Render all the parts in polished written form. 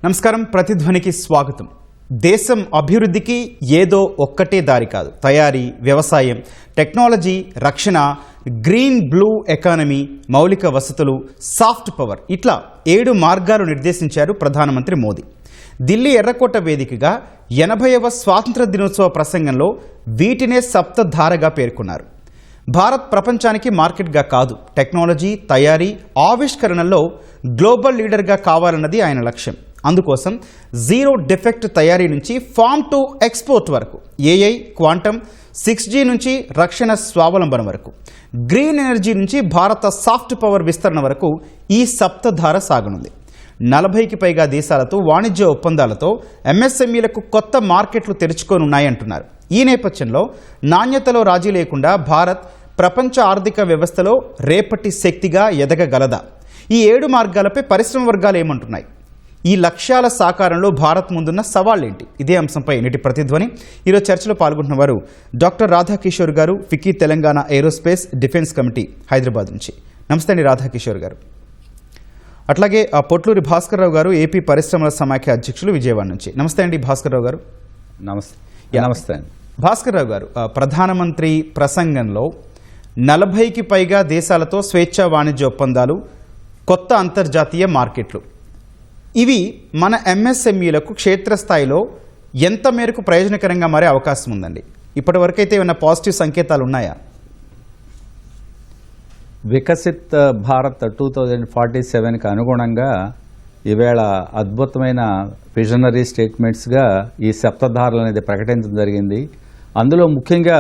నమస్కారం, ప్రతిధ్వనికి స్వాగతం. దేశం అభివృద్ధికి ఏదో ఒక్కటే దారి కాదు. తయారీ, వ్యవసాయం, టెక్నాలజీ, రక్షణ, గ్రీన్ బ్లూ ఎకానమీ, మౌలిక వసతులు, సాఫ్ట్ పవర్, ఇట్లా 7 మార్గాలు నిర్దేశించారు ప్రధానమంత్రి మోదీ. ఢిల్లీ ఎర్రకోట వేదికగా 80వ స్వాతంత్ర దినోత్సవ ప్రసంగంలో వీటినే సప్తధారగా పేర్కొన్నారు. భారత్ ప్రపంచానికి మార్కెట్గా కాదు, టెక్నాలజీ, తయారీ, ఆవిష్కరణల్లో గ్లోబల్ లీడర్గా కావాలన్నది ఆయన లక్ష్యం. అందుకోసం జీరో డిఫెక్ట్ తయారీ నుంచి ఫార్మ్ టు ఎక్స్పోర్ట్ వరకు, ఏఐ, క్వాంటమ్, 6G నుంచి రక్షణ స్వావలంబన వరకు, గ్రీన్ ఎనర్జీ నుంచి భారత సాఫ్ట్ పవర్ విస్తరణ వరకు ఈ సప్తధార సాగనుంది. 40కి పైగా దేశాలతో వాణిజ్య ఒప్పందాలతో ఎంఎస్ఎంఈలకు కొత్త మార్కెట్లు తెరుచుకోనున్నాయంటున్నారు. ఈ నేపథ్యంలో నాణ్యతలో రాజీ లేకుండా భారత్ ప్రపంచ ఆర్థిక వ్యవస్థలో రేపటి శక్తిగా ఎదగగలదా? ఈ 7 మార్గాలపై పరిశ్రమ వర్గాలు ఏమంటున్నాయి? ఈ లక్ష్యాల సాకారంలో భారత్ ముందున్న సవాళ్ళేంటి? ఇదే అంశంపై నేటి ప్రతిధ్వని. ఈరోజు చర్చలో పాల్గొంటున్న వారు డాక్టర్ రాధాకిషోర్ గారు, FICCI Telangana aerospace defence committee Hyderabad నుంచి. నమస్తే అండి రాధాకిషోర్ గారు. అట్లాగే పొట్లూరి భాస్కర్ రావు గారు, ఏపీ పరిశ్రమల సమాఖ్య అధ్యక్షులు, విజయవాడ నుంచి. నమస్తే అండి భాస్కర్ రావు గారు. నమస్తే అండి భాస్కర్ రావు గారు. ప్రధానమంత్రి ప్రసంగంలో 40కి పైగా దేశాలతో స్వేచ్ఛా వాణిజ్య ఒప్పందాలు, కొత్త అంతర్జాతీయ మార్కెట్లు, ఇవి మన ఎంఎస్ఎంఈలకు క్షేత్రస్థాయిలో ఎంత మేరకు ప్రయోజనకరంగా మారే అవకాశం ఉందండి? ఇప్పటి వరకైతే ఏమైనా పాజిటివ్ సంకేతాలు ఉన్నాయా? వికసిత్ భారత్ 2047కి అనుగుణంగా ఈవేళ అద్భుతమైన విజనరీ స్టేట్మెంట్స్గా ఈ సప్తధారలు అనేది ప్రకటించడం జరిగింది. అందులో ముఖ్యంగా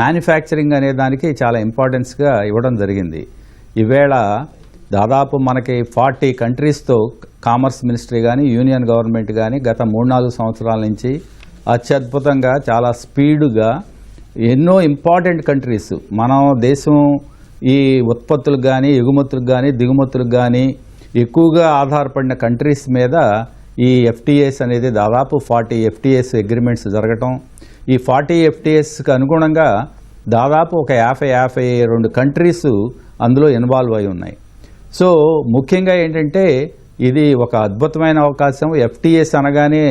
మ్యానుఫ్యాక్చరింగ్ అనే దానికి చాలా ఇంపార్టెన్స్గా ఇవ్వడం జరిగింది. ఈవేళ దాదాపు మనకి 40 కంట్రీస్తో కామర్స్ మినిస్ట్రీ కానీ, యూనియన్ గవర్నమెంట్ కానీ గత 3-4 సంవత్సరాల నుంచి అత్యద్భుతంగా, చాలా స్పీడుగా ఎన్నో ఇంపార్టెంట్ కంట్రీస్, మన దేశం ఈ ఉత్పత్తులకు కానీ, ఎగుమతులకు కానీ, దిగుమతులకు కానీ ఎక్కువగా ఆధారపడిన కంట్రీస్ మీద ఈ ఎఫ్టీఏస్ అనేది దాదాపు 40 ఎఫ్టీఏస్ అగ్రిమెంట్స్ జరగటం. ఈ 40 ఎఫ్టీఏస్కి అనుగుణంగా దాదాపు ఒక 52 కంట్రీస్ అందులో ఇన్వాల్వ్ అయి ఉన్నాయి. సో ముఖ్యంగా ఏంటంటే ఇది ఒక అద్భుతమైన అవకాశం. ఎఫ్టీఎస్ అనగానే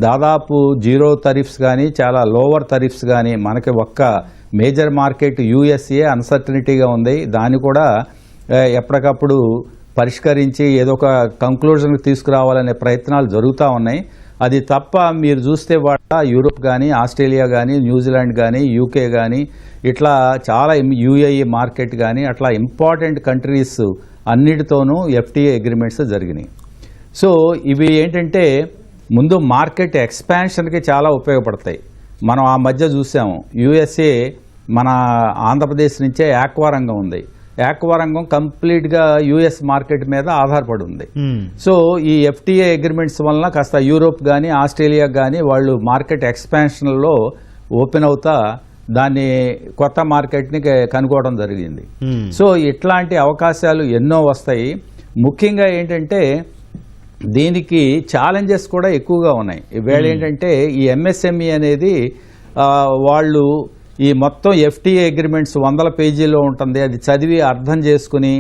దాదాపు జీరో టారిఫ్స్ కానీ, చాలా లోవర్ టారిఫ్స్ కానీ, మనకి ఒక్క మేజర్ మార్కెట్ యూఎస్ఏ అన్సర్టనిటీగా ఉంది. దాన్ని కూడా ఎప్పటికప్పుడు పరిష్కరించి ఏదో ఒక కంక్లూజన్కి తీసుకురావాలనే ప్రయత్నాలు జరుగుతూ ఉన్నాయి. అది తప్ప మీరు చూస్తే యూరోప్ కానీ, ఆస్ట్రేలియా కానీ, న్యూజిలాండ్ కానీ, యూకే కానీ, ఇట్లా చాలా యూఏఈ మార్కెట్ కానీ, అట్లా ఇంపార్టెంట్ కంట్రీస్ అన్నిటితోనూ ఎఫ్టీఏ అగ్రిమెంట్స్ జరిగినాయి. సో ఇవి ఏంటంటే ముందు మార్కెట్ ఎక్స్పాన్షన్కి చాలా ఉపయోగపడతాయి. మనం ఆ మధ్య చూసాము, యుఎస్ఏ మన ఆంధ్రప్రదేశ్ నుంచే ఆక్వా రంగం ఉంది. ఆక్వా రంగం కంప్లీట్గా యుఎస్ మార్కెట్ మీద ఆధారపడి ఉంది. సో ఈ ఎఫ్టీఏ అగ్రిమెంట్స్ వలన కాస్త యూరోప్ కానీ, ఆస్ట్రేలియా కానీ వాళ్ళు మార్కెట్ ఎక్స్పాన్షన్లో ఓపెన్ అవుతా దాన్ని కొత్త మార్కెట్ని కనుక్కోవడం జరిగింది. సో ఇట్లాంటి అవకాశాలు ఎన్నో వస్తాయి. ముఖ్యంగా ఏంటంటే దీనికి ఛాలెంజెస్ కూడా ఎక్కువగా ఉన్నాయి. ఈవేళ ఏంటంటే ఈ ఎంఎస్ఎంఈ అనేది వాళ్ళు ఈ మొత్తం ఎఫ్టీఏ అగ్రిమెంట్స్ 100 పేజీల్లో ఉంటుంది. అది చదివి అర్థం చేసుకుని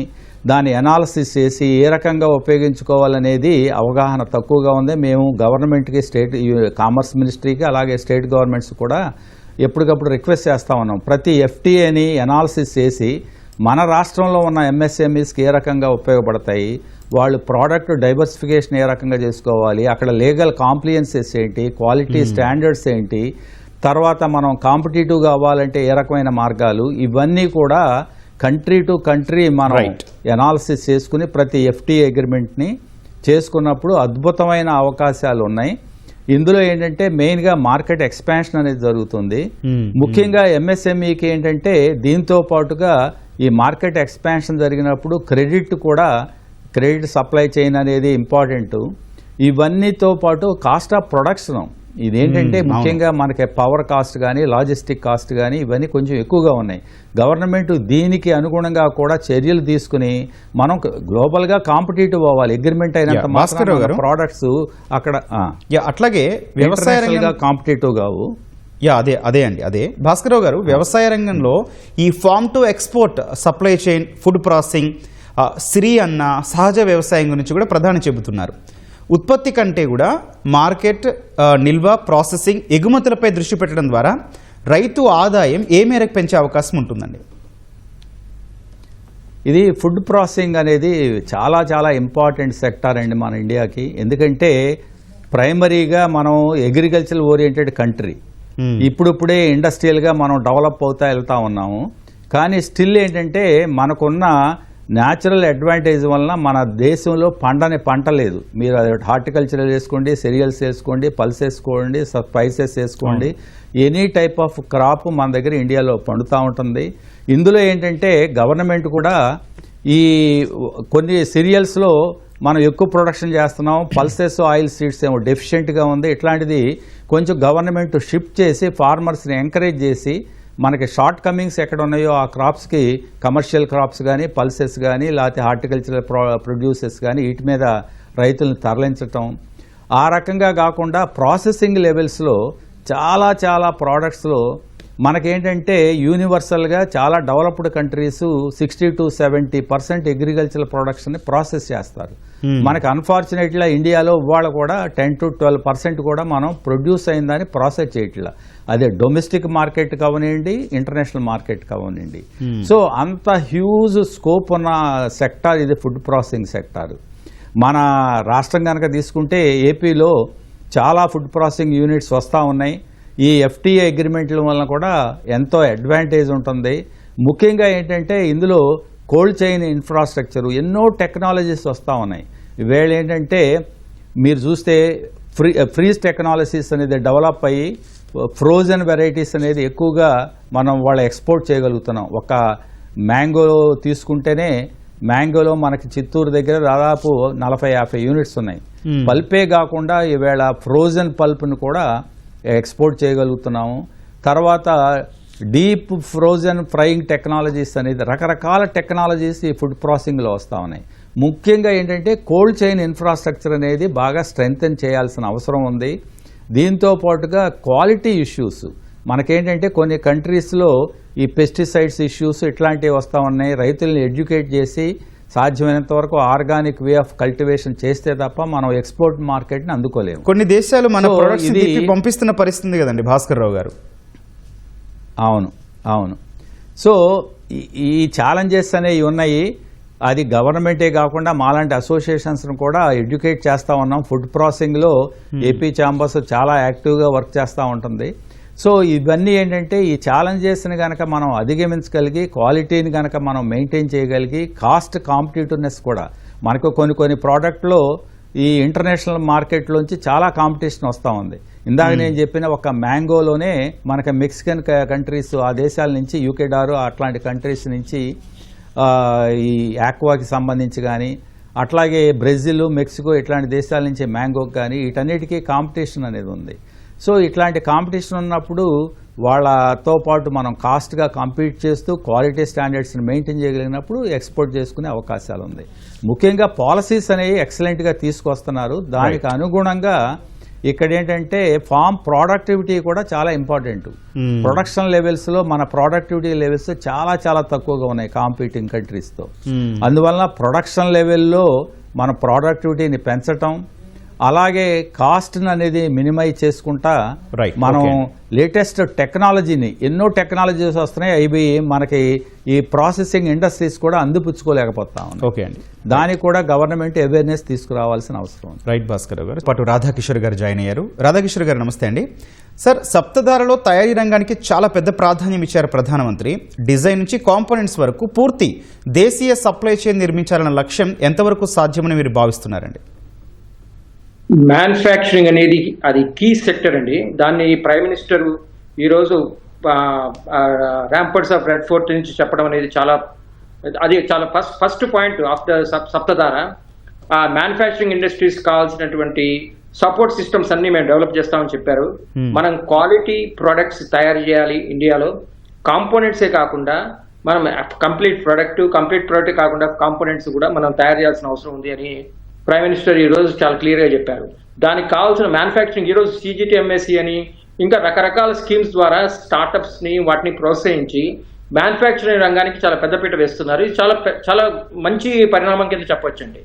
దాన్ని అనాలిసిస్ చేసి ఏ రకంగా ఉపయోగించుకోవాలనేది అవగాహన తక్కువగా ఉంది. మేము గవర్నమెంట్కి, స్టేట్ కామర్స్ మినిస్ట్రీకి, అలాగే స్టేట్ గవర్నమెంట్స్ కూడా ఎప్పటికప్పుడు రిక్వెస్ట్ చేస్తూ ఉన్నాం. ప్రతి ఎఫ్టీఏని అనాలిసిస్ చేసి మన రాష్ట్రంలో ఉన్న ఎంఎస్ఎంఈస్కి ఏ రకంగా ఉపయోగపడతాయి, వాళ్ళు ప్రోడక్ట్ డైవర్సిఫికేషన్ ఏ రకంగా చేసుకోవాలి, అక్కడ లీగల్ కాంప్లియన్సెస్ ఏంటి, క్వాలిటీ స్టాండర్డ్స్ ఏంటి, తర్వాత మనం కాంపిటేటివ్ అవ్వాలంటే ఏ రకమైన మార్గాలు, ఇవన్నీ కూడా కంట్రీ టు కంట్రీ మనం అనాలిసిస్ చేసుకుని ప్రతి ఎఫ్టీఏ అగ్రిమెంట్ని చేసుకున్నప్పుడు అద్భుతమైన అవకాశాలు ఉన్నాయి. ఇందులో ఏంటంటే మెయిన్గా మార్కెట్ ఎక్స్పాన్షన్ అనేది జరుగుతుంది. ముఖ్యంగా ఎంఎస్ఎంఈకి ఏంటంటే దీంతో పాటుగా ఈ మార్కెట్ ఎక్స్పాన్షన్ జరిగినప్పుడు క్రెడిట్ సప్లై చైన్ అనేది ఇంపార్టెంట్. ఇవన్నీతో పాటు కాస్ట్ ఆఫ్ ప్రొడక్షన్, ఇదేంటంటే ముఖ్యంగా మనకి పవర్ కాస్ట్ కానీ, లాజిస్టిక్ కాస్ట్ కానీ ఇవన్నీ కొంచెం ఎక్కువగా ఉన్నాయి. గవర్నమెంట్ దీనికి అనుగుణంగా కూడా చర్యలు తీసుకుని మనం గ్లోబల్గా కాంపిటేటివ్ అవ్వాలి. అగ్రిమెంట్ అయినంత మాత్రం ప్రోడక్ట్స్ అక్కడ అట్లాగే వ్యవసాయంగా కాంపిటేటివ్ కావు. అదే భాస్కర్ రావు గారు, వ్యవసాయ రంగంలో ఈ farm to export, supply chain, food processing, సిరి అన్న, సహజ వ్యవసాయం గురించి కూడా ప్రధాని చెబుతున్నారు. ఉత్పత్తి కంటే కూడా మార్కెట్, నిల్వ, ప్రాసెసింగ్, ఎగుమతులపై దృష్టి పెట్టడం ద్వారా రైతు ఆదాయం ఏ మేరకు పెంచే అవకాశం ఉంటుందండి? ఇది ఫుడ్ ప్రాసెసింగ్ అనేది చాలా చాలా ఇంపార్టెంట్ సెక్టార్ అండి మన ఇండియాకి. ఎందుకంటే ప్రైమరీగా మనం అగ్రికల్చర్ ఓరియంటెడ్ కంట్రీ. ఇప్పుడిప్పుడే ఇండస్ట్రియల్గా మనం డెవలప్ అవుతా వెళ్తా ఉన్నాము. కానీ స్టిల్ ఏంటంటే మనకున్న న్యాచురల్ అడ్వాంటేజ్ వలన మన దేశంలో పండని పంట లేదు. మీరు అది హార్టికల్చర్ వేసుకోండి, సెరియల్స్ వేసుకోండి, పల్స్ వేసుకోండి, స్పైసెస్ వేసుకోండి, ఎనీ టైప్ ఆఫ్ క్రాప్ మన దగ్గర ఇండియాలో పండుతూ ఉంటుంది. ఇందులో ఏంటంటే గవర్నమెంట్ కూడా ఈ కొన్ని సీరియల్స్లో మనం ఎక్కువ ప్రొడక్షన్ చేస్తున్నాం, పల్సెస్, ఆయిల్ సీడ్స్ ఏమో డెఫిషియెంట్గా ఉంది. ఇట్లాంటిది కొంచెం గవర్నమెంట్ షిఫ్ట్ చేసి ఫార్మర్స్ని ఎంకరేజ్ చేసి మనకి షార్ట్ కమింగ్స్ ఎక్కడ ఉన్నాయో ఆ క్రాప్స్కి కమర్షియల్ క్రాప్స్ కానీ, పల్సెస్ కానీ, లేకపోతే హార్టికల్చరల్ ప్రొడ్యూసెస్ కానీ వీటి మీద రైతులను తరలించటం. ఆ రకంగా కాకుండా ప్రాసెసింగ్ లెవెల్స్లో చాలా చాలా ప్రోడక్ట్స్లో మనకేంటంటే యూనివర్సల్గా చాలా developed countries 60 to 70% agricultural production process చేస్తారు. మనకి అన్ఫార్చునేట్గా ఇండియాలో ఇవాళ కూడా 10 to 12% కూడా మనం ప్రొడ్యూస్ అయిందని ప్రాసెస్ చేయట్లా. అదే డొమెస్టిక్ మార్కెట్ కావనండి, ఇంటర్నేషనల్ మార్కెట్ కావనండి. సో అంత హ్యూజ్ స్కోప్ ఉన్న సెక్టార్ ఇది ఫుడ్ ప్రాసెసింగ్ సెక్టార్. మన రాష్ట్రం కనుక తీసుకుంటే ఏపీలో చాలా ఫుడ్ ప్రాసెసింగ్ యూనిట్స్ వస్తూ ఉన్నాయి. ఈ FTA అగ్రిమెంట్ల వలన కూడా ఎంతో అడ్వాంటేజ్ ఉంటుంది. ముఖ్యంగా ఏంటంటే ఇందులో కోల్డ్ చైన్ ఇన్ఫ్రాస్ట్రక్చరు, ఎన్నో టెక్నాలజీస్ వస్తూ ఉన్నాయి. ఇవేళ ఏంటంటే మీరు చూస్తే ఫ్రీజ్ టెక్నాలజీస్ అనేది డెవలప్ అయ్యి ఫ్రోజన్ వెరైటీస్ అనేది ఎక్కువగా మనం వాళ్ళ ఎక్స్పోర్ట్ చేయగలుగుతున్నాం. ఒక మ్యాంగో తీసుకుంటేనే మ్యాంగోలో మనకి చిత్తూరు దగ్గర దాదాపు 40-50 యూనిట్స్ ఉన్నాయి. పల్పే కాకుండా ఈవేళ ఫ్రోజన్ పల్ప్ను కూడా ఎక్స్పోర్ట్ చేయగలుగుతున్నాము. తర్వాత డీప్ ఫ్రోజన్ ఫ్రైయింగ్ టెక్నాలజీస్ అనేది రకరకాల టెక్నాలజీస్ ఈ ఫుడ్ ప్రాసెసింగ్లో వస్తూ ఉన్నాయి. ముఖ్యంగా ఏంటంటే కోల్డ్ చైన్ ఇన్ఫ్రాస్ట్రక్చర్ అనేది బాగా స్ట్రెంగ్తెన్ చేయాల్సిన అవసరం ఉంది. దీంతో పాటుగా క్వాలిటీ ఇష్యూస్ మనకేంటంటే కొన్ని కంట్రీస్లో ఈ పెస్టిసైడ్స్ ఇష్యూస్ ఇట్లాంటివి వస్తూ ఉన్నాయి. రైతుల్ని ఎడ్యుకేట్ చేసి సాధ్యమైనంత వరకు ఆర్గానిక్ వే ఆఫ్ కల్టివేషన్ చేస్తే తప్ప మనం ఎక్స్పోర్ట్ మార్కెట్ని అందుకోలేము. కొన్ని దేశాలు మన ప్రొడక్ట్స్ పంపిస్తున్న పరిస్థితి కదండి భాస్కర్ రావు గారు. అవును అవును. సో ఈ ఛాలెంజెస్ అనేవి ఉన్నాయి. అది గవర్నమెంటే కాకుండా మాలాంటి అసోసియేషన్స్ను కూడా ఎడ్యుకేట్ చేస్తూ ఉన్నాం. ఫుడ్ ప్రాసెసింగ్లో ఏపీ ఛాంబర్స్ చాలా యాక్టివ్గా వర్క్ చేస్తూ ఉంటుంది. సో ఇవన్నీ ఏంటంటే ఈ ఛాలెంజెస్ని కనుక మనం అధిగమించగలిగి, క్వాలిటీని కనుక మనం మెయింటైన్ చేయగలిగి, కాస్ట్ కాంపిటేటివ్నెస్ కూడా మనకు కొన్ని ప్రోడక్ట్లో ఈ ఇంటర్నేషనల్ మార్కెట్లోంచి చాలా కాంపిటీషన్ వస్తూ ఉంది. ఇందాక నేను చెప్పిన ఒక మ్యాంగోలోనే మనకి మెక్సికన్ కంట్రీస్, ఆ దేశాల నుంచి యూకెడారు అట్లాంటి కంట్రీస్ నుంచి ఈ ఆక్వాకి సంబంధించి కానీ, అట్లాగే బ్రెజిల్, మెక్సికో ఇట్లాంటి దేశాల నుంచి మ్యాంగోకి కానీ వీటన్నిటికీ కాంపిటీషన్ అనేది ఉంది. సో ఇట్లాంటి కాంపిటీషన్ ఉన్నప్పుడు వాళ్ళతో పాటు మనం కాస్ట్గా కంపీట్ చేస్తూ క్వాలిటీ స్టాండర్డ్స్ని మెయింటైన్ చేయగలిగినప్పుడు ఎక్స్పోర్ట్ చేసుకునే అవకాశాలు ఉంది. ముఖ్యంగా పాలసీస్ అనేవి ఎక్సలెంట్గా తీసుకొస్తున్నారు. దానికి అనుగుణంగా ఇక్కడ ఏంటంటే ఫార్మ్ ప్రొడక్టివిటీ కూడా చాలా ఇంపార్టెంట్. ప్రొడక్షన్ లెవెల్స్లో మన ప్రొడక్టివిటీ లెవెల్స్ చాలా చాలా తక్కువగా ఉన్నాయి కాంపీటింగ్ కంట్రీస్తో. అందువలన ప్రొడక్షన్ లెవెల్లో మన ప్రొడక్టివిటీని పెంచటం, అలాగే కాస్ట్ అనేది మినిమైజ్ చేసుకుంటా మనం లేటెస్ట్ టెక్నాలజీని, ఎన్నో టెక్నాలజీస్ వస్తున్నాయి, అవి మనకి ఈ ప్రాసెసింగ్ ఇండస్ట్రీస్ కూడా అందిపుచ్చుకోలేకపోతా ఉన్నాయి. దానికి కూడా గవర్నమెంట్ అవేర్నెస్ తీసుకురావాల్సిన అవసరం ఉంది. రైట్ భాస్కర్ గారు. పాటు రాధాకిషోర్ గారు జాయిన్ అయ్యారు. రాధాకిషోర్ గారు నమస్తే అండి. సార్, సప్తధారలో తయారీ రంగానికి చాలా పెద్ద ప్రాధాన్యం ఇచ్చారు ప్రధానమంత్రి. డిజైన్ నుంచి కాంపోనెంట్స్ వరకు పూర్తి దేశీయ సప్లై చైన్ నిర్మించాలన్న లక్ష్యం ఎంతవరకు సాధ్యమని మీరు భావిస్తున్నారండి? మ్యానుఫ్యాక్చరింగ్ అనేది అది కీ సెక్టర్ అండి. దాన్ని ప్రైమ్ మినిస్టర్ ఈరోజు ర్యాంపర్ట్స్ ఆఫ్ రెడ్ ఫోర్ట్ నుంచి చెప్పడం అనేది చాలా ఫస్ట్ పాయింట్ ఆఫ్ ద సప్తధార. ఆ మ్యానుఫ్యాక్చరింగ్ ఇండస్ట్రీస్ కావాల్సినటువంటి సపోర్ట్ సిస్టమ్స్ అన్ని మేము డెవలప్ చేస్తామని చెప్పారు. మనం క్వాలిటీ ప్రొడక్ట్స్ తయారు చేయాలి ఇండియాలో. కాంపోనెంట్సే కాకుండా మనం కంప్లీట్ ప్రొడక్ట్ కాకుండా కాంపోనెంట్స్ కూడా మనం తయారు చేయాల్సిన అవసరం ఉంది అని ప్రైమ్ మినిస్టర్ ఈ రోజు చాలా క్లియర్గా చెప్పారు. దానికి కావాల్సిన మ్యానుఫ్యాక్చరింగ్ ఈరోజు CGTMSE అని ఇంకా రకరకాల స్కీమ్స్ ద్వారా స్టార్టప్స్ని వాటిని ప్రోత్సహించి మ్యానుఫ్యాక్చరింగ్ రంగానికి చాలా పెద్దపీట వేస్తున్నారు. ఇది చాలా మంచి పరిణామం కింద చెప్పొచ్చండి.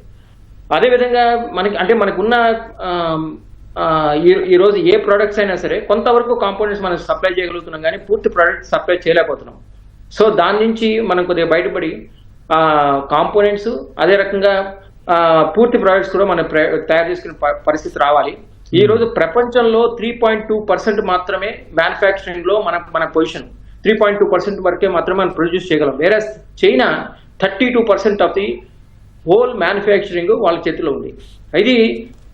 అదేవిధంగా మనకున్న ఈరోజు ఏ ప్రొడక్ట్స్ అయినా సరే కొంతవరకు కాంపోనెంట్స్ మనం సప్లై చేయగలుగుతున్నాం, కానీ పూర్తి ప్రోడక్ట్ సప్లై చేయలేకపోతున్నాం. సో దాని నుంచి మనం కొద్దిగా బయటపడి కాంపోనెంట్స్ అదే రకంగా పూర్తి ప్రోడక్ట్స్ కూడా మనం తయారు చేసుకునే పరిస్థితి రావాలి. ఈ రోజు ప్రపంచంలో 3.2% మాత్రమే మ్యానుఫ్యాక్చరింగ్ లో మన పొజిషన్ 3.2% వరకే మాత్రమే మనం ప్రొడ్యూస్ చేయగలం. వేరే China 32% of the whole manufacturing వాళ్ళ చేతిలో ఉంది. ఇది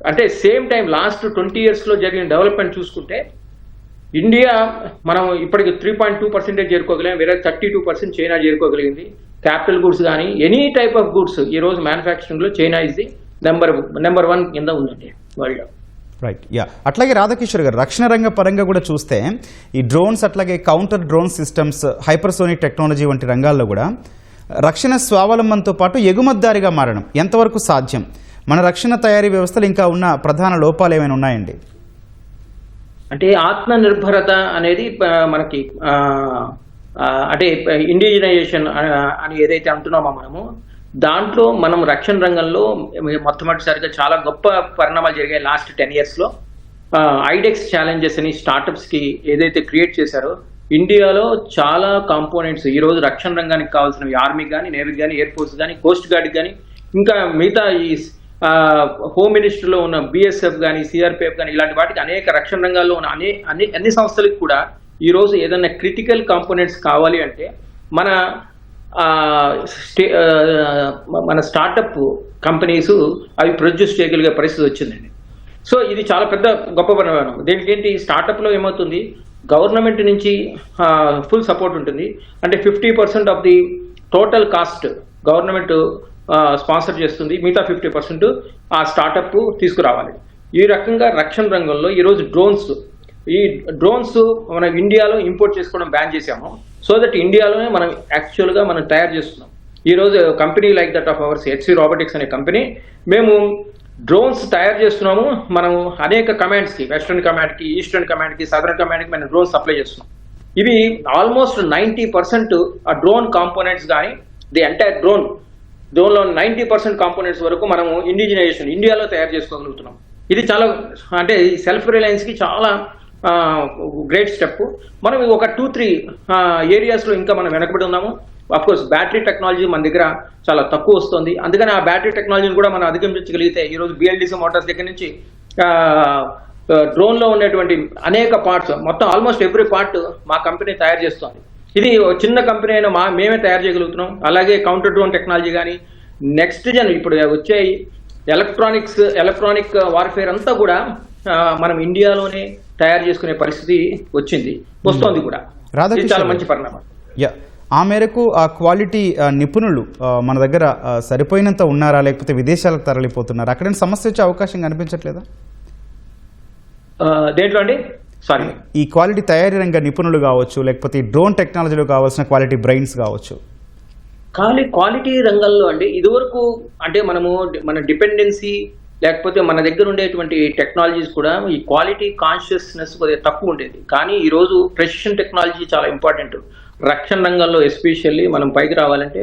అంటే సేమ్ టైం లాస్ట్ 20 years లో జరిగిన డెవలప్మెంట్ చూసుకుంటే ఇండియా మనం ఇప్పటికి 3.2% చేరుకోగలిగాం, వేరే 32% చైనా చేరుకోగలిగింది. క్యాపిటల్ గుడ్స్ కానీ ఎనీ టైప్ ఆఫ్ గుడ్స్ ఈ రోజు మ్యానుఫ్యాక్చరింగ్ లో చైనా ఇస్ ది నెంబర్ 1 కింద ఉందండి వరల్డ్. Right, yeah. అట్లాగే రాధాకిషోర్ గారు, రక్షణ రంగ పరంగా కూడా చూస్తే ఈ డ్రోన్స్, అట్లాగే counter drone systems, hypersonic technology వంటి రంగాల్లో కూడా రక్షణ స్వావలంబనతో పాటు ఎగుమతిదారిగా మారడం ఎంతవరకు సాధ్యం? మన రక్షణ తయారీ వ్యవస్థలు ఇంకా ఉన్న ప్రధాన లోపాలు ఏమైనా ఉన్నాయండి? అంటే ఆత్మ నిర్భరత అనేది మనకి అంటే ఇండిజినైజేషన్ అని ఏదైతే అంటున్నామో మనము, దాంట్లో మనం రక్షణ రంగంలో మొట్టమొదటిసారిగా చాలా గొప్ప పరిణామాలు జరిగాయి లాస్ట్ 10 years లో. ఐడెక్స్ ఛాలెంజెస్ అని స్టార్టప్స్ కి ఏదైతే క్రియేట్ చేశారో, ఇండియాలో చాలా కాంపోనెంట్స్ ఈ రోజు రక్షణ రంగానికి కావాల్సినవి ఆర్మీకి కానీ, నేవీకి కానీ, ఎయిర్ ఫోర్స్ కానీ, కోస్ట్ గార్డ్కి కానీ, ఇంకా మిగతా ఈ హోమ్ మినిస్టర్లో ఉన్న బిఎస్ఎఫ్ కానీ, సిఆర్పిఎఫ్ కానీ, ఇలాంటి వాటికి అనేక రక్షణ రంగాల్లో ఉన్న అన్ని సంస్థలకు కూడా ఈ రోజు ఏదైనా క్రిటికల్ కాంపోనెంట్స్ కావాలి అంటే మన స్టార్టప్ కంపెనీస్ అవి ప్రొడ్యూస్ చేయగలిగే పరిస్థితి వచ్చిందండి. సో ఇది చాలా పెద్ద గొప్ప పరిణామం. దీనికి ఏంటి, స్టార్టప్లో ఏమవుతుంది, గవర్నమెంట్ నుంచి ఫుల్ సపోర్ట్ ఉంటుంది. అంటే 50% of the total cost government sponsor చేస్తుంది, మిగతా 50% ఆ స్టార్టప్ తీసుకురావాలి. ఈ రకంగా రక్షణ రంగంలో ఈరోజు ఈ డ్రోన్స్ మనం ఇండియాలో ఇంపోర్ట్ చేసుకోవడం బ్యాన్ చేసాము. సో దట్ ఇండియాలోనే మనం యాక్చువల్గా మనం తయారు చేస్తున్నాం. ఈరోజు company like that of hours HC robotics అనే కంపెనీ, మేము డ్రోన్స్ తయారు చేస్తున్నాము. మనం అనేక కమాండ్స్కి, వెస్ట్రన్ కమాండ్కి, ఈస్టర్న్ కమాండ్కి, సదర్న్ కమాండ్కి మనం డ్రోన్స్ సప్లై చేస్తున్నాం. ఇవి ఆల్మోస్ట్ 90% ఆ డ్రోన్ కాంపోనెంట్స్ కానీ, ది ఎంటైర్ డ్రోన్లో 90% కాంపోనెంట్స్ వరకు మనము ఇండిజినైజేషన్ ఇండియాలో తయారు చేసుకోగలుగుతున్నాం. ఇది చాలా అంటే సెల్ఫ్ రిలయన్స్కి చాలా గ్రేట్ స్టెప్. మనం ఒక 2-3 ఏరియాస్లో ఇంకా మనం వెనకబడి ఉన్నాము. అఫ్కోర్స్ బ్యాటరీ టెక్నాలజీ మన దగ్గర చాలా తక్కువ వస్తుంది. అందుకని ఆ బ్యాటరీ టెక్నాలజీని కూడా మనం అధిగమించగలిగితే ఈరోజు బిఎల్డిసి మోటార్స్ దగ్గర నుంచి డ్రోన్లో ఉన్నటువంటి అనేక పార్ట్స్, మొత్తం ఆల్మోస్ట్ ఎవ్రీ పార్ట్ మా కంపెనీ తయారు చేస్తుంది. ఇది చిన్న కంపెనీ అయినా మేమే తయారు చేయగలుగుతున్నాం. అలాగే కౌంటర్ డ్రోన్ టెక్నాలజీ కానీ, నెక్స్ట్ జన్ ఇప్పుడు వచ్చే ఎలక్ట్రానిక్ వార్ఫేర్ అంతా కూడా మనం ఇండియాలోనే తయారు చేసుకునే పరిస్థితి వస్తోంది కూడా. ఇది చాలా మంచి పరిణామం. ఆ మేరకు ఆ క్వాలిటీ నిపుణులు మన దగ్గర సరిపోయినంత ఉన్నారా, లేకపోతే విదేశాలకు తరలిపోతున్నారా? అక్కడ సమస్య వచ్చే అవకాశం కనిపించట్లేదా? దేంట్లో అండి? సారీ, ఈ క్వాలిటీ తయారీ రంగ నిపుణులు కావచ్చు, లేకపోతే డ్రోన్ టెక్నాలజీలో కావాల్సిన క్వాలిటీ బ్రెయిన్స్ కావచ్చు. క్వాలిటీ రంగంలో అండి ఇదివరకు అంటే మన డిపెండెన్సీ లేకపోతే మన దగ్గర ఉండేటువంటి టెక్నాలజీస్ కూడా ఈ క్వాలిటీ కాన్షియస్నెస్ కొద్దిగా తక్కువ ఉండేది. కానీ ఈరోజు ప్రెసిషన్ టెక్నాలజీ చాలా ఇంపార్టెంట్. రక్షణ రంగంలో ఎస్పెషల్లీ మనం పైకి రావాలంటే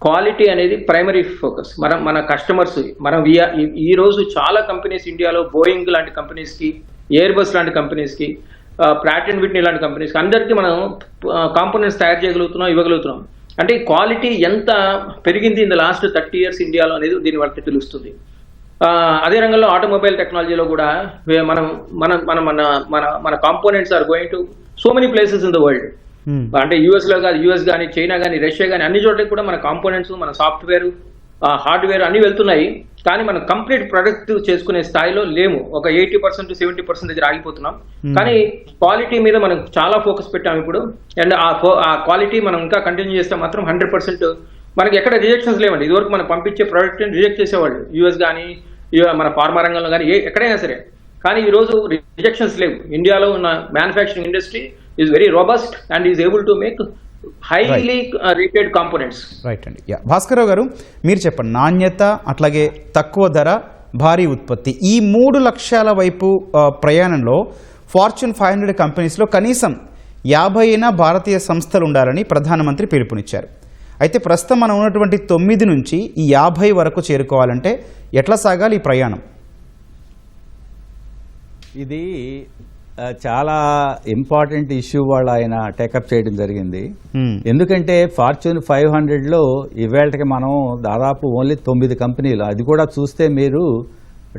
క్వాలిటీ అనేది ప్రైమరీ ఫోకస్. మన కస్టమర్స్ ఈ రోజు చాలా కంపెనీస్ ఇండియాలో, బోయింగ్ లాంటి కంపెనీస్కి, ఎయిర్ బస్ లాంటి కంపెనీస్కి, ప్రాట్ అండ్ విట్నీ లాంటి కంపెనీస్కి అందరికీ మనం కాంపోనెంట్స్ తయారు చేయగలుగుతున్నాం, ఇవ్వగలుగుతున్నాం. అంటే క్వాలిటీ ఎంత పెరిగింది ఇన్ ద లాస్ట్ 30 years ఇండియాలో అనేది దీని వల్ల తెలుస్తుంది. అదే రంగంలో ఆటోమొబైల్ టెక్నాలజీలో కూడా మన components are going to so many places in the world. అంటే యుఎస్ కానీ, చైనా కానీ, రష్యా కానీ, అన్ని చోట్లకి కూడా మన కాంపోనెంట్స్, మన సాఫ్ట్వేర్, హార్డ్వేర్ అన్ని వెళ్తున్నాయి. కానీ మనం కంప్లీట్ ప్రొడక్ట్ చేసుకునే స్థాయిలో లేము. ఒక 80% to 70% దగ్గర ఆగిపోతున్నాం. కానీ క్వాలిటీ మీద మనం చాలా ఫోకస్ పెట్టాము ఇప్పుడు. అండ్ ఆ క్వాలిటీ మనం ఇంకా కంటిన్యూ చేస్తే మాత్రం 100% మనకి ఎక్కడ రిజెక్షన్స్ లేవండి. ఇదివరకు మనం పంపించే ప్రోడక్ట్ రిజెక్ట్ చేసేవాళ్ళు, యుఎస్ కానీ, మన ఫార్మా రంగంలో కానీ, ఎక్కడైనా సరే. కానీ ఈరోజు రిజెక్షన్స్ లేవు. ఇండియాలో ఉన్న manufacturing industry is very robust and is able to make highly rated components. Right అండి. భాస్కరరావు గారు, మీరు చెప్పండి, నాణ్యత అట్లాగే తక్కువ ధర, భారీ ఉత్పత్తి, ఈ 3 లక్ష్యాల వైపు ప్రయాణంలో ఫార్చ్యూన్ 500 కంపెనీస్లో కనీసం 50 భారతీయ సంస్థలు ఉండాలని ప్రధానమంత్రి పిలుపునిచ్చారు. అయితే ప్రస్తుతం మనం ఉన్నటువంటి 9 నుంచి ఈ 50 వరకు చేరుకోవాలంటే ఎట్లా సాగాలి ఈ ప్రయాణం? ఇది చాలా ఇంపార్టెంట్ ఇష్యూ వాళ్ళు ఆయన టేకప్ చేయడం జరిగింది. ఎందుకంటే ఫార్చ్యూన్ 500లో ఇవాళకి మనం దాదాపు ఓన్లీ 9 కంపెనీలు, అది కూడా చూస్తే మీరు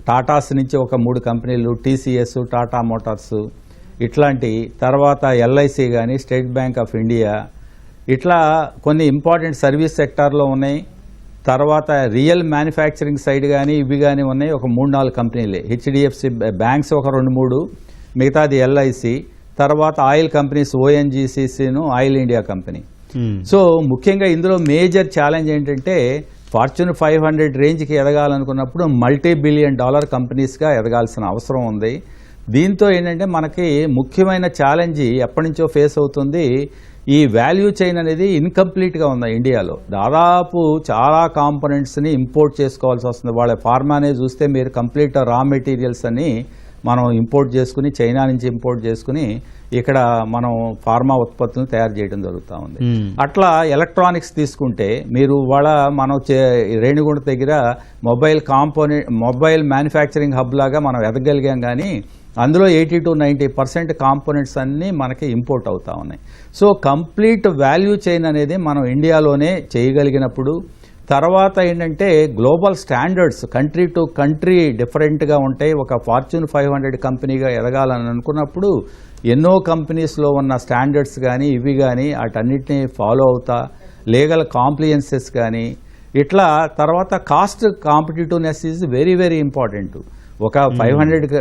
టాటాస్ నుంచి ఒక 3 కంపెనీలు, టీసీఎస్, టాటా మోటార్స్ ఇట్లాంటి, తర్వాత ఎల్ఐసి కానీ, స్టేట్ బ్యాంక్ ఆఫ్ ఇండియా, ఇట్లా కొన్ని ఇంపార్టెంట్ సర్వీస్ సెక్టార్లో ఉన్నాయి. తర్వాత రియల్ మ్యానుఫ్యాక్చరింగ్ సైడ్ కానీ ఇవి కానీ ఉన్నాయి ఒక 3-4 కంపెనీలే. హెచ్డిఎఫ్సి బ్యాంక్స్ ఒక 2-3, మిగతాది ఎల్ఐసి, తర్వాత ఆయిల్ కంపెనీస్ ఓఎన్జీసీసీను ఆయిల్ ఇండియా కంపెనీ. సో ముఖ్యంగా ఇందులో మేజర్ ఛాలెంజ్ ఏంటంటే ఫార్చ్యూన్ 500 రేంజ్కి ఎదగాలనుకున్నప్పుడు $multi-billion కంపెనీస్గా ఎదగాల్సిన అవసరం ఉంది. దీంతో ఏంటంటే మనకి ముఖ్యమైన ఛాలెంజ్ ఎప్పటి నుంచో ఫేస్ అవుతుంది, ఈ వాల్యూ చైన్ అనేది ఇన్కంప్లీట్గా ఉంది ఇండియాలో. దాదాపు చాలా కాంపోనెంట్స్ని ఇంపోర్ట్ చేసుకోవాల్సి వస్తుంది. వాళ్ళ ఫార్మానే చూస్తే మీరు కంప్లీట్ రా మెటీరియల్స్ అని మనం ఇంపోర్ట్ చేసుకుని, చైనా నుంచి ఇంపోర్ట్ చేసుకుని ఇక్కడ మనం ఫార్మా ఉత్పత్తులను తయారు చేయడం జరుగుతూ ఉంది. అట్లా ఎలక్ట్రానిక్స్ తీసుకుంటే మీరు మనం రేణిగుంట దగ్గర మొబైల్ మ్యానుఫ్యాక్చరింగ్ హబ్ లాగా మనం ఎదగలిగాం, కానీ అందులో 80 to 90% కాంపోనెంట్స్ అన్నీ మనకి ఇంపోర్ట్ అవుతా ఉన్నాయి. సో కంప్లీట్ వాల్యూ చైన్ అనేది మనం ఇండియాలోనే చేయగలిగినప్పుడు, తర్వాత ఏంటంటే global standards country to country డిఫరెంట్గా ఉంటాయి. ఒక ఫార్చ్యూన్ 500 కంపెనీగా ఎదగాలని అనుకున్నప్పుడు ఎన్నో కంపెనీస్లో ఉన్న స్టాండర్డ్స్ కానీ ఇవి కానీ వాటన్నిటిని ఫాలో అవుతా, లీగల్ కాంప్లియన్సెస్ కానీ ఇట్లా, తర్వాత cost competitiveness is very very important. ఒక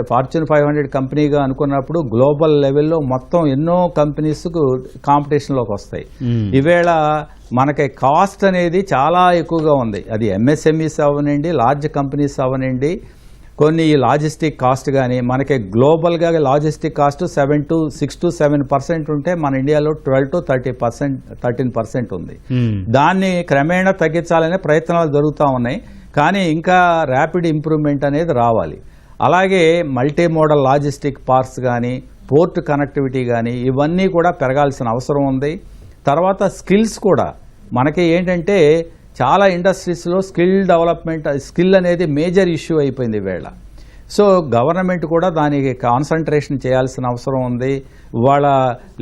ఫార్చ్యూన్ 500 కంపెనీగా అనుకున్నప్పుడు గ్లోబల్ లెవెల్లో మొత్తం ఎన్నో కంపెనీస్కు కాంపిటీషన్లోకి వస్తాయి. ఈవేళ మనకి కాస్ట్ అనేది చాలా ఎక్కువగా ఉంది. అది ఎంఎస్ఎంఈస్ అవనండి, లార్జ్ కంపెనీస్ అవనండి, కొన్ని లాజిస్టిక్ కాస్ట్ కానీ మనకి గ్లోబల్గా లాజిస్టిక్ కాస్ట్ 6 to 7% ఉంటే మన ఇండియాలో 12 to 13% ఉంది. దాన్ని క్రమేణా తగ్గించాలనే ప్రయత్నాలు జరుగుతూ ఉన్నాయి, కానీ ఇంకా ర్యాపిడ్ ఇంప్రూవ్మెంట్ అనేది రావాలి. అలాగే మల్టీ మోడల్ లాజిస్టిక్ పార్క్స్ కానీ, పోర్ట్ కనెక్టివిటీ కానీ ఇవన్నీ కూడా పెరగాల్సిన అవసరం ఉంది. తర్వాత స్కిల్స్ కూడా మనకి ఏంటంటే చాలా ఇండస్ట్రీస్లో స్కిల్ అనేది మేజర్ ఇష్యూ అయిపోయింది ఈవేళ. సో గవర్నమెంట్ కూడా దానికి కాన్సన్ట్రేషన్ చేయాల్సిన అవసరం ఉంది. ఇవాళ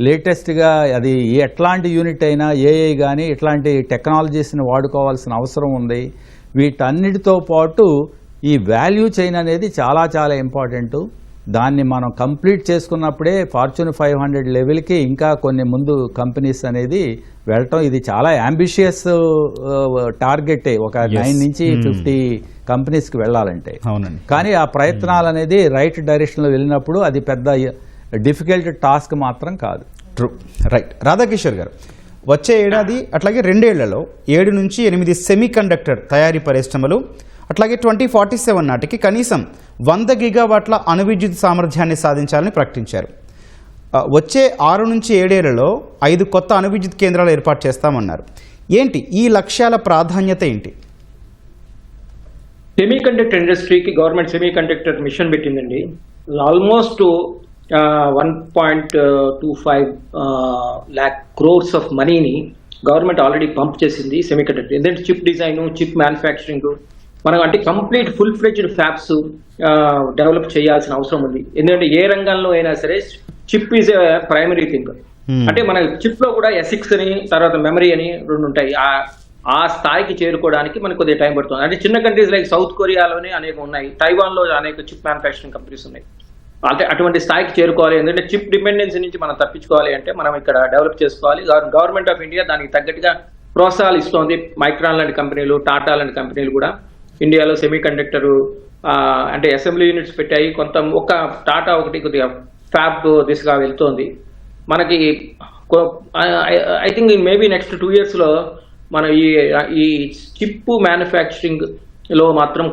లేటెస్ట్గా అది ఎట్లాంటి యూనిట్ అయినా ఏఐ కానీ ఇట్లాంటి టెక్నాలజీస్ని వాడుకోవాల్సిన అవసరం ఉంది. వీటన్నిటితో పాటు ఈ వాల్యూ చైన్ అనేది చాలా చాలా ఇంపార్టెంట్. దాన్ని మనం కంప్లీట్ చేసుకున్నప్పుడే ఫార్చ్యూన్ 500 లెవెల్కి ఇంకా కొన్ని ముందు కంపెనీస్ అనేది వెళ్ళటం. ఇది చాలా అంబిషియస్ టార్గెటే, ఒక 9 నుంచి 50 కంపెనీస్కి వెళ్ళాలంటే. కానీ ఆ ప్రయత్నాలు అనేది రైట్ డైరెక్షన్లో వెళ్ళినప్పుడు అది పెద్ద డిఫికల్ట్ టాస్క్ మాత్రం కాదు. True, right. రాధాకిషోర్ గారు, వచ్చే ఏడాది అట్లాగే 2 ఏళ్లలో 7 నుంచి 8 సెమీ కండక్టర్ తయారీ పరిశ్రమలు, అట్లాగే 2047 నాటికి కనీసం 100 గిగావాట్ల అణువిద్యుత్ సామర్థ్యాన్ని సాధించాలని ప్రకటించారు. వచ్చే 6 నుంచి 7 ఏళ్లలో 5 కొత్త అణువిద్యుత్ కేంద్రాలు ఏర్పాటు చేస్తామన్నారు. ఏంటి ఈ లక్ష్యాల ప్రాధాన్యత ఏంటి? సెమీ కండక్టర్ ఇండస్ట్రీకి గవర్నమెంట్ సెమీ కండక్టర్ మిషన్ పెట్టిందండి. ఆల్మోస్ట్ 1.25 lakh crores ఆఫ్ మనీని గవర్నమెంట్ ఆల్రెడీ పంప్ చేసింది సెమీ కండక్టర్. ఎందుకంటే చిప్ డిజైన్, చిప్ మ్యానుఫ్యాక్చరింగ్, మనం అంటే complete full fledged fabs develop చేయాల్సిన అవసరం ఉంది. ఎందుకంటే ఏ రంగంలో అయినా సరే chip is a primary thing. అంటే మన చిప్ లో కూడా ఎసిక్స్ అని, తర్వాత మెమరీ అని 2 ఉంటాయి. ఆ స్థాయికి చేరుకోవడానికి మనకు కొద్దిగా టైం పడుతుంది. అంటే చిన్న కంట్రీస్ లైక్ సౌత్ కొరియాలోనే అనేక ఉన్నాయి, తైవాన్ లో అనేక చిప్ మ్యానుఫ్యాక్చరింగ్ కంపెనీస్ ఉన్నాయి. అంటే అటువంటి స్థాయికి చేరుకోవాలి, ఎందుకంటే చిప్ డిపెండెన్సీ నుంచి మనం తప్పించుకోవాలి అంటే మనం ఇక్కడ డెవలప్ చేసుకోవాలి. గవర్నమెంట్ ఆఫ్ ఇండియా దానికి తగ్గట్టుగా ప్రోత్సాహాలు ఇస్తోంది. మైక్రాన్ లాంటి కంపెనీలు, టాటా లాంటి కంపెనీలు కూడా ఇండియాలో సెమీ కండక్టర్ అంటే అసెంబ్లీ యూనిట్స్ పెట్టాయి. ఒక టాటా ఒకటి కొద్దిగా ఫ్యాబ్ దిశగా వెళ్తోంది. మనకి I think maybe next 2 years లో మనం ఈ చిప్ మ్యానుఫ్యాక్చరింగ్ లో మాత్రం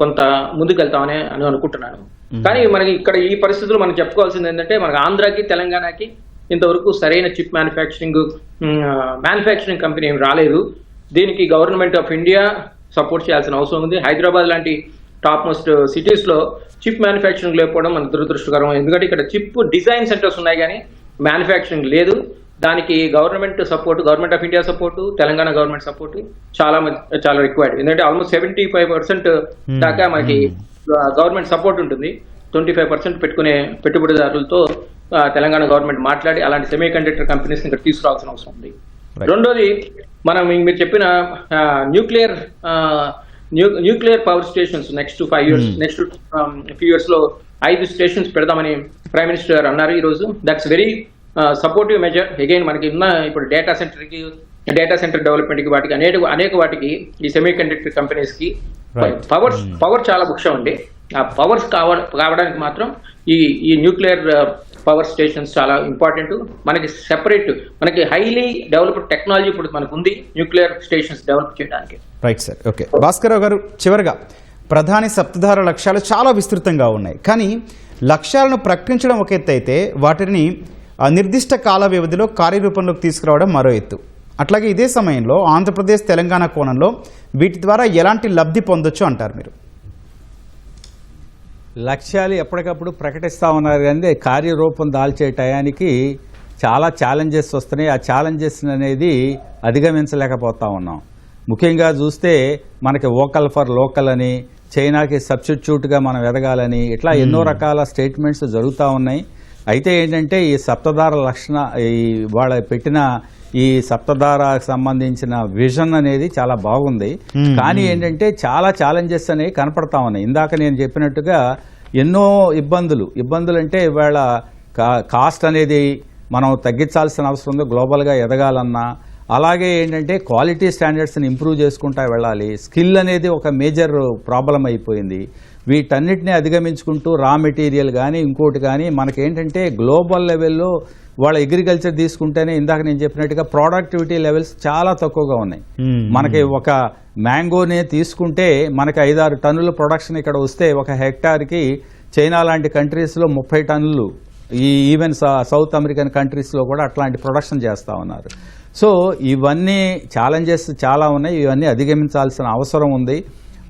కొంత ముందుకు వెళ్తామని అనుకుంటున్నాను. కానీ మనకి ఇక్కడ ఈ పరిస్థితుల్లో మనం చెప్పుకోవాల్సింది ఏంటంటే, మనకి ఆంధ్రాకి తెలంగాణకి ఇంతవరకు సరైన చిప్ మ్యానుఫ్యాక్చరింగ్ కంపెనీ ఏమి రాలేదు. దీనికి గవర్నమెంట్ ఆఫ్ ఇండియా సపోర్ట్ చేయాల్సిన అవసరం ఉంది. హైదరాబాద్ లాంటి టాప్ మోస్ట్ సిటీస్ లో చిప్ మ్యానుఫ్యాక్చరింగ్ లేకపోవడం మన దురదృష్టకరం. ఎందుకంటే ఇక్కడ చిప్ డిజైన్ సెంటర్స్ ఉన్నాయి కానీ మ్యానుఫ్యాక్చరింగ్ లేదు. దానికి government support, government of India support, Telangana government support చాలా రిక్వైర్డ్. ఎందుకంటే ఆల్మోస్ట్ 75% దాకా మనకి గవర్నమెంట్ సపోర్ట్ ఉంటుంది. 25% పెట్టుకునే పెట్టుబడిదారులతో తెలంగాణ గవర్నమెంట్ మాట్లాడి అలాంటి సెమీ కండక్టర్ కంపెనీస్ ఇక్కడ తీసుకురావాల్సిన అవసరం ఉంది. రెండోది, మీరు చెప్పిన nuclear power stations next 5 years, next few years లో 5 స్టేషన్స్ పెడదామని ప్రైమ్ మినిస్టర్ గారు అన్నారు ఈ రోజు. That's very supportive measure. Again మనకి ఉన్న ఇప్పుడు డేటా సెంటర్ డెవలప్మెంట్ కి వాటికి అనేక వాటికి ఈ సెమీ కండక్టర్ కంపెనీస్ కి పవర్ చాలా ముఖ్యం అండి. ఆ పవర్స్ కావడానికి మాత్రం ఈ న్యూక్లియర్ పవర్ స్టేషన్స్ చాలా ఇంపార్టెంట్. మనకి సెపరేట్, మనకి హైలీ డెవలప్డ్ టెక్నాలజీ ఇప్పుడు మనకు ఉంది న్యూక్లియర్ స్టేషన్స్ డెవలప్ చేయడానికి. Right sir, okay. Bhaskararao garu, చివరిగా ప్రధాని సప్తధార లక్ష్యాలు చాలా విస్తృతంగా ఉన్నాయి. కానీ లక్ష్యాలను ప్రకటించడం ఒక ఎత్తు అయితే వాటిని నిర్దిష్ట కాల వ్యవధిలో కార్యరూపంలోకి తీసుకురావడం మరో ఎత్తు. అట్లాగే ఇదే సమయంలో ఆంధ్రప్రదేశ్, తెలంగాణ కోణంలో వీటి ద్వారా ఎలాంటి లబ్ధి పొందొచ్చు అంటారు మీరు? లక్ష్యాలు ఎప్పటికప్పుడు ప్రకటిస్తూ ఉన్నారు, కానీ కార్యరూపం దాల్చే టయానికి చాలా ఛాలెంజెస్ వస్తున్నాయి. ఆ ఛాలెంజెస్ అనేది అధిగమించలేకపోతా ఉన్నాం. ముఖ్యంగా చూస్తే మనకి వోకల్ ఫర్ లోకల్ అని, చైనాకి సబ్స్టిట్యూట్గా మనం ఎదగాలని, ఇట్లా ఎన్నో రకాల స్టేట్మెంట్స్ జరుగుతూ ఉన్నాయి. అయితే ఏంటంటే ఈ సప్తధార వాళ్ళ పెట్టిన ఈ సప్తధారకు సంబంధించిన విజన్ అనేది చాలా బాగుంది. కానీ ఏంటంటే చాలా ఛాలెంజెస్ అనేవి కనపడతా ఉన్నాయి. ఇందాక నేను చెప్పినట్టుగా ఎన్నో ఇబ్బందులు అంటే ఇవాళ కాస్ట్ అనేది మనం తగ్గించాల్సిన అవసరం ఉంది గ్లోబల్గా ఎదగాలన్నా. అలాగే ఏంటంటే క్వాలిటీ స్టాండర్డ్స్ని ఇంప్రూవ్ చేసుకుంటూ వెళ్ళాలి. స్కిల్ అనేది ఒక మేజర్ ప్రాబ్లం అయిపోయింది. వీటన్నిటిని అధిగమించుకుంటూ రా మెటీరియల్ కానీ ఇంకోటి కానీ మనకేంటంటే గ్లోబల్ లెవెల్లో వాళ్ళ అగ్రికల్చర్ తీసుకుంటేనే ఇందాక నేను చెప్పినట్టుగా ప్రొడక్టివిటీ లెవెల్స్ చాలా తక్కువగా ఉన్నాయి. మనకి ఒక మ్యాంగోనే తీసుకుంటే మనకి 5-6 టన్నుల ప్రొడక్షన్ ఇక్కడ వస్తే ఒక హెక్టార్కి చైనా లాంటి కంట్రీస్లో 30 టన్నులు, ఈవెన్ సౌత్ అమెరికన్ కంట్రీస్లో కూడా అట్లాంటి ప్రొడక్షన్ చేస్తూ ఉన్నారు. సో ఇవన్నీ ఛాలెంజెస్ చాలా ఉన్నాయి. ఇవన్నీ అధిగమించాల్సిన అవసరం ఉంది.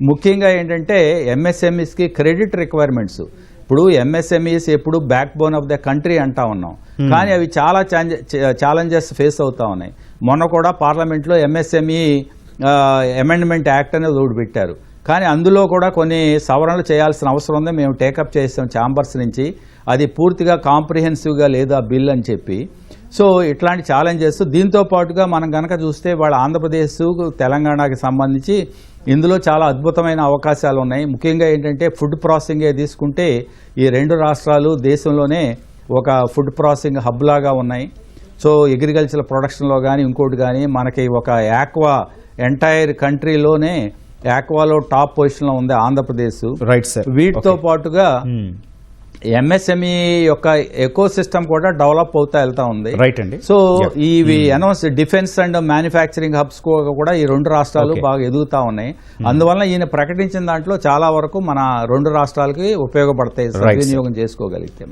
ముఖ్యంగా ఏంటంటే ఎంఎస్ఎంఈస్కి క్రెడిట్ రిక్వైర్మెంట్స్. ఇప్పుడు ఎంఎస్ఎంఈస్ ఎప్పుడు back bone of the country అంటా ఉన్నాం, కానీ అవి చాలా ఛాలెంజెస్ ఫేస్ అవుతా ఉన్నాయి. మొన్న కూడా పార్లమెంట్లో ఎంఎస్ఎంఈ అమెండ్మెంట్ యాక్ట్ అనేది ఒకటి పెట్టారు, కానీ అందులో కూడా కొన్ని సవరణలు చేయాల్సిన అవసరం ఉంది. మేము టేకప్ చేసాం ఛాంబర్స్ నుంచి. అది పూర్తిగా కాంప్రిహెన్సివ్గా లేదు ఆ బిల్ అని చెప్పి. సో ఇట్లాంటి ఛాలెంజెస్. దీంతో పాటుగా మనం కనుక చూస్తే వాళ్ళ ఆంధ్రప్రదేశ్, తెలంగాణకి సంబంధించి ఇందులో చాలా అద్భుతమైన అవకాశాలు ఉన్నాయి. ముఖ్యంగా ఏంటంటే ఫుడ్ ప్రాసెసింగే తీసుకుంటే ఈ 2 రాష్ట్రాలు దేశంలోనే ఒక ఫుడ్ ప్రాసెసింగ్ హబ్ లాగా ఉన్నాయి. సో అగ్రికల్చర్ ప్రొడక్షన్లో కానీ ఇంకోటి కానీ మనకి ఒక యాక్వా ఎంటైర్ కంట్రీలోనే యాక్వాలో టాప్ పొజిషన్లో ఉంది ఆంధ్రప్రదేశ్. Right sir. వీటితో పాటుగా ఎంఎస్ఎంఈ యొక్క ఎకో సిస్టమ్ కూడా డెవలప్ అవుతా వెళ్తా ఉంది. రైట్ అండి. సో ఇవి announce defence and manufacturing hubs కూడా ఈ 2 రాష్ట్రాలు బాగా ఎదుగుతా ఉన్నాయి. అందువల్ల ఈయన ప్రకటించిన దాంట్లో చాలా వరకు మన 2 రాష్ట్రాలకి ఉపయోగపడతాయి సద్వినియోగం చేసుకోగలిగితే.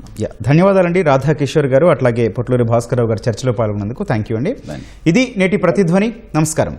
ధన్యవాదాలండి రాధాకిషోర్ గారు, అట్లాగే పొట్లూరి భాస్కరరావు గారు చర్చలో పాల్గొన్నందుకు. థ్యాంక్ యూ అండి. ఇది నేటి ప్రతిధ్వని. నమస్కారం.